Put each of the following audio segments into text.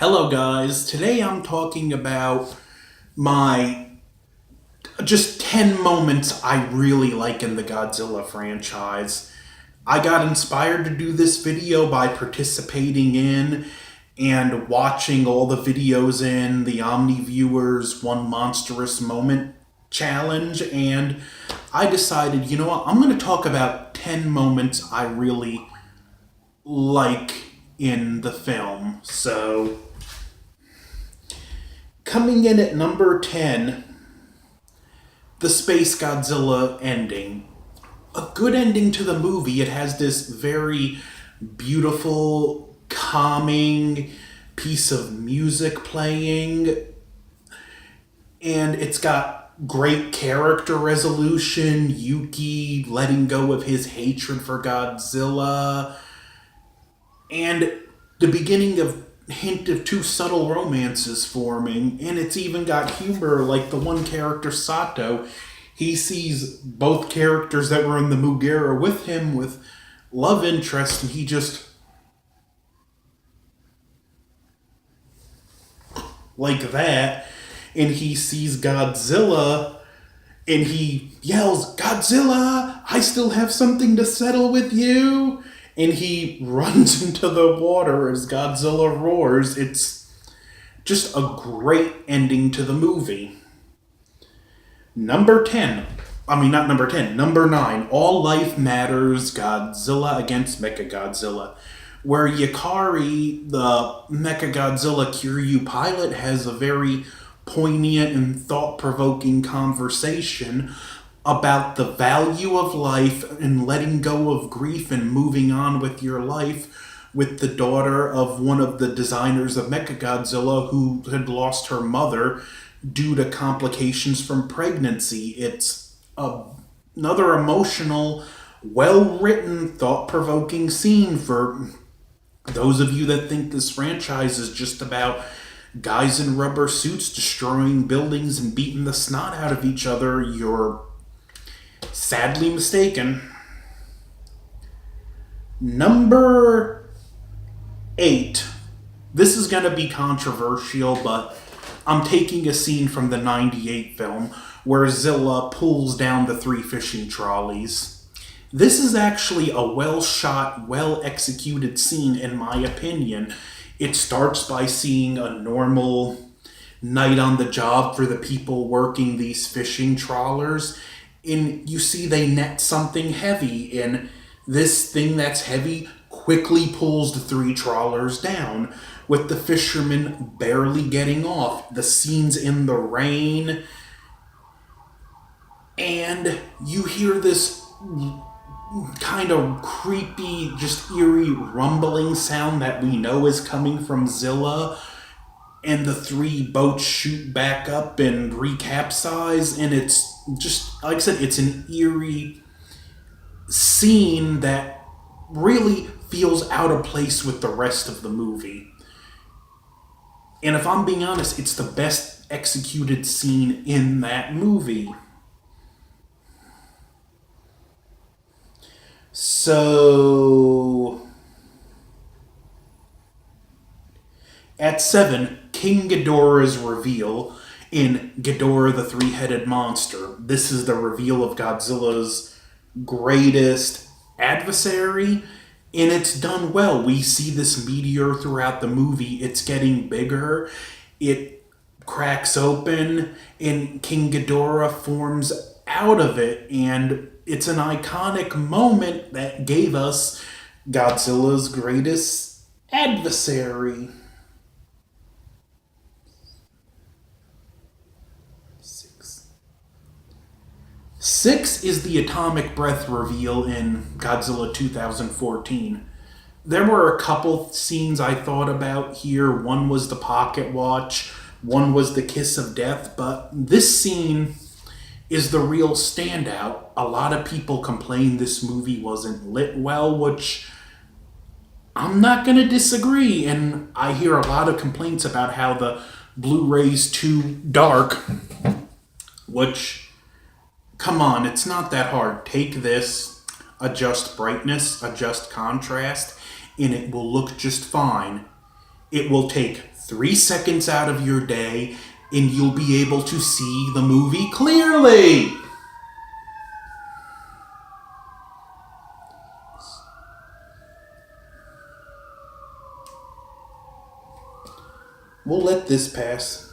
Hello, guys. Today I'm talking about my just 10 moments I really like in the Godzilla franchise. I got inspired to do this video by participating in and watching all the videos in the OmniViewer's One Monstrous Moment challenge, and I decided, you know what, I'm going to talk about 10 moments I really like in the film. So, coming in at number 10, the Space Godzilla ending. A good ending to the movie. It has this very beautiful, calming piece of music playing, and it's got great character resolution. Yuki letting go of his hatred for Godzilla, and the beginning of hint of two subtle romances forming, and it's even got humor, like the one character Sato. He sees both characters that were in the Mugera with him with love interest, and he just like that, and he sees Godzilla and he yells, "Godzilla, I still have something to settle with you." And he runs into the water as Godzilla roars. It's just a great ending to the movie. Number 10. Not number 10. Number 9. All Life Matters, Godzilla against Mechagodzilla. Where Yukari, the Mechagodzilla Kiryu pilot, has a very poignant and thought-provoking conversation about the value of life and letting go of grief and moving on with your life with the daughter of one of the designers of Mechagodzilla who had lost her mother due to complications from pregnancy. It's another emotional, well-written, thought-provoking scene for those of you that think this franchise is just about guys in rubber suits destroying buildings and beating the snot out of each other. You're sadly mistaken. Number 8. This is going to be controversial, but I'm taking a scene from the 98 film where Zilla pulls down the 3 fishing trolleys. This is actually a well-shot, well-executed scene in my opinion. It starts by seeing a normal night on the job for the people working these fishing trawlers, and you see they net something heavy, and this thing that's heavy quickly pulls the 3 trawlers down, with the fishermen barely getting off. The scene's in the rain, and you hear this kind of creepy, just eerie rumbling sound that we know is coming from Zilla, and the 3 boats shoot back up and recapsize, and it's just, like I said, it's an eerie scene that really feels out of place with the rest of the movie. And if I'm being honest, it's the best executed scene in that movie. So, at 7, King Ghidorah's reveal in Ghidorah the Three-Headed Monster. This is the reveal of Godzilla's greatest adversary, and it's done well. We see this meteor throughout the movie. It's getting bigger. It cracks open, and King Ghidorah forms out of it, and it's an iconic moment that gave us Godzilla's greatest adversary. 6 is the atomic breath reveal in Godzilla 2014. There were a couple scenes I thought about here. One was the pocket watch, one was the kiss of death, but this scene is the real standout. A lot of people complain this movie wasn't lit well, which I'm not going to disagree, and I hear a lot of complaints about how the Blu-ray's too dark, which, come on, it's not that hard. Take this, adjust brightness, adjust contrast, and it will look just fine. It will take 3 seconds out of your day, and you'll be able to see the movie clearly. We'll let this pass.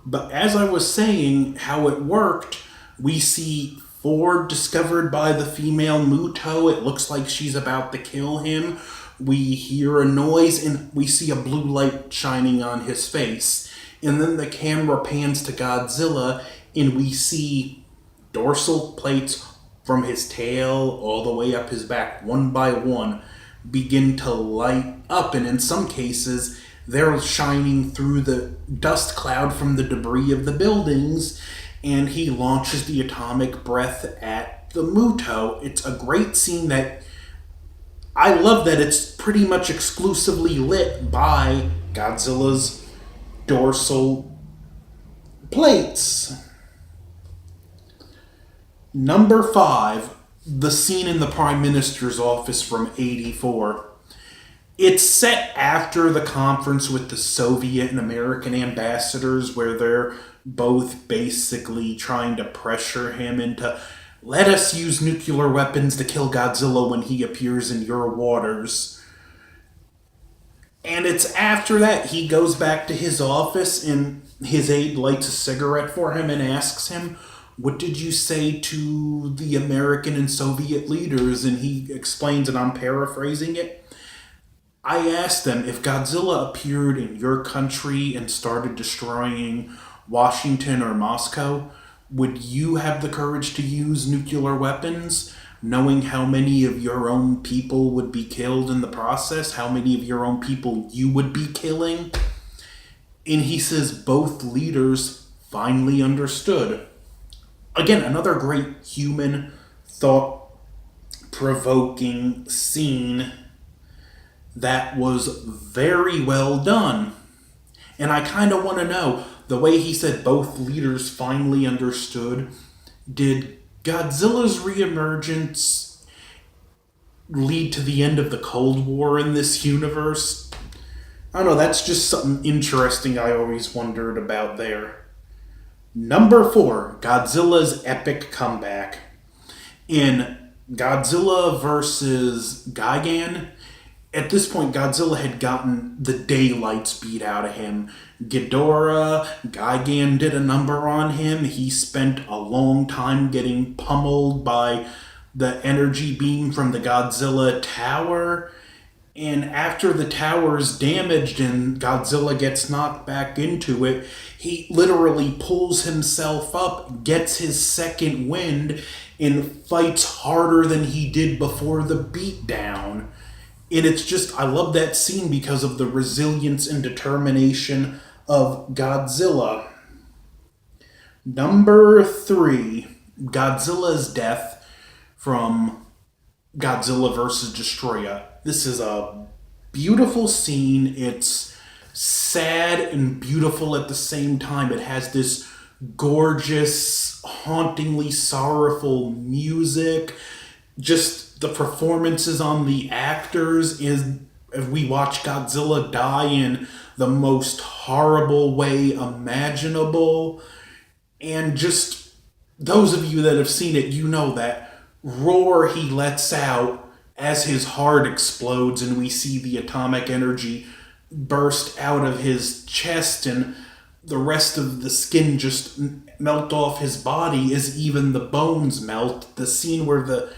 But as I was saying, how it worked, we see Ford discovered by the female Muto. It looks like she's about to kill him. We hear a noise and we see a blue light shining on his face. And then the camera pans to Godzilla and we see dorsal plates from his tail all the way up his back, one by one, begin to light up. And in some cases, they're shining through the dust cloud from the debris of the buildings, and he launches the atomic breath at the Muto. It's a great scene that I love that it's pretty much exclusively lit by Godzilla's dorsal plates. Number 5, the scene in the Prime Minister's office from '84. It's set after the conference with the Soviet and American ambassadors where they're both basically trying to pressure him into, let us use nuclear weapons to kill Godzilla when he appears in your waters. And it's after that he goes back to his office and his aide lights a cigarette for him and asks him, what did you say to the American and Soviet leaders? And he explains, and I'm paraphrasing it, I asked them, if Godzilla appeared in your country and started destroying Washington or Moscow, would you have the courage to use nuclear weapons, knowing how many of your own people would be killed in the process, how many of your own people you would be killing? And he says both leaders finally understood. Again, another great human, thought-provoking scene that was very well done. And I kind of want to know, the way he said both leaders finally understood, did Godzilla's reemergence lead to the end of the Cold War in this universe? I don't know, that's just something interesting I always wondered about there. Number 4, Godzilla's epic comeback. In Godzilla vs. Gigan, at this point, Godzilla had gotten the daylights beat out of him. Ghidorah, Gigan did a number on him. He spent a long time getting pummeled by the energy beam from the Godzilla tower. And after the tower's damaged and Godzilla gets knocked back into it, he literally pulls himself up, gets his second wind, and fights harder than he did before the beatdown. And it's just, I love that scene because of the resilience and determination of Godzilla. Number 3, Godzilla's death from Godzilla vs. Destroyer. This is a beautiful scene. It's sad and beautiful at the same time. It has this gorgeous, hauntingly sorrowful music. Just the performances on the actors is, as we watch Godzilla die in the most horrible way imaginable. And just those of you that have seen it, you know that roar he lets out as his heart explodes and we see the atomic energy burst out of his chest and the rest of the skin just melt off his body as even the bones melt. The scene where the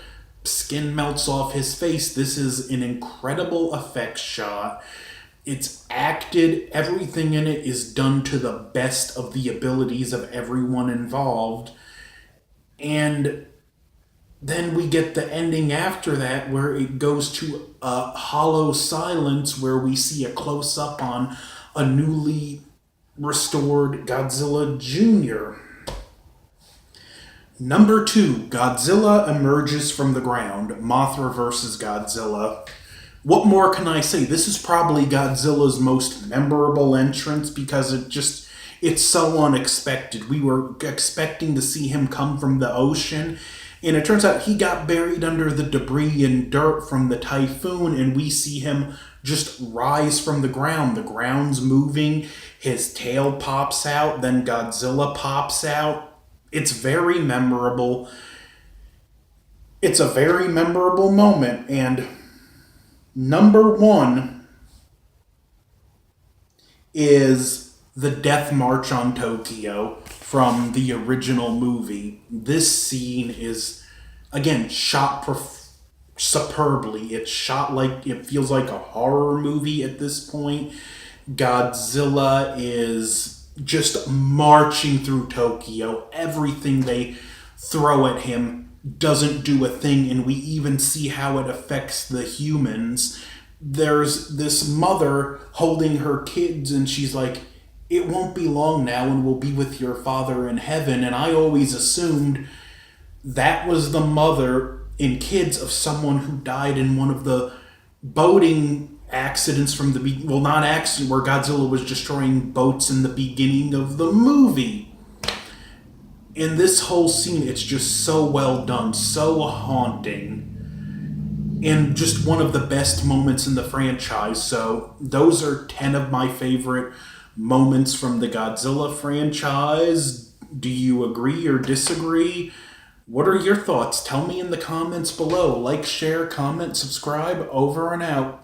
skin melts off his face, this is an incredible effects shot. It's acted, everything in it is done to the best of the abilities of everyone involved. And then we get the ending after that where it goes to a hollow silence where we see a close-up on a newly restored Godzilla Jr. Number 2, Godzilla emerges from the ground. Mothra versus Godzilla. What more can I say? This is probably Godzilla's most memorable entrance because it's so unexpected. We were expecting to see him come from the ocean, and it turns out he got buried under the debris and dirt from the typhoon, and we see him just rise from the ground. The ground's moving, his tail pops out, then Godzilla pops out. It's very memorable. It's a very memorable moment, and number 1 is the Death March on Tokyo from the original movie. This scene is, again, shot superbly. It's shot like it feels like a horror movie at this point. Godzilla is just marching through Tokyo. Everything they throw at him doesn't do a thing, and we even see how it affects the humans. There's this mother holding her kids, and she's like, "It won't be long now, and we'll be with your father in heaven." And I always assumed that was the mother and kids of someone who died in one of the boating accidents from not accident, where Godzilla was destroying boats in the beginning of the movie. In this whole scene, it's just so well done, so haunting, and just one of the best moments in the franchise. So those are 10 of my favorite moments from the Godzilla franchise. Do you agree or disagree? What are your thoughts? Tell me in the comments below. Like, share, comment, subscribe. Over and out.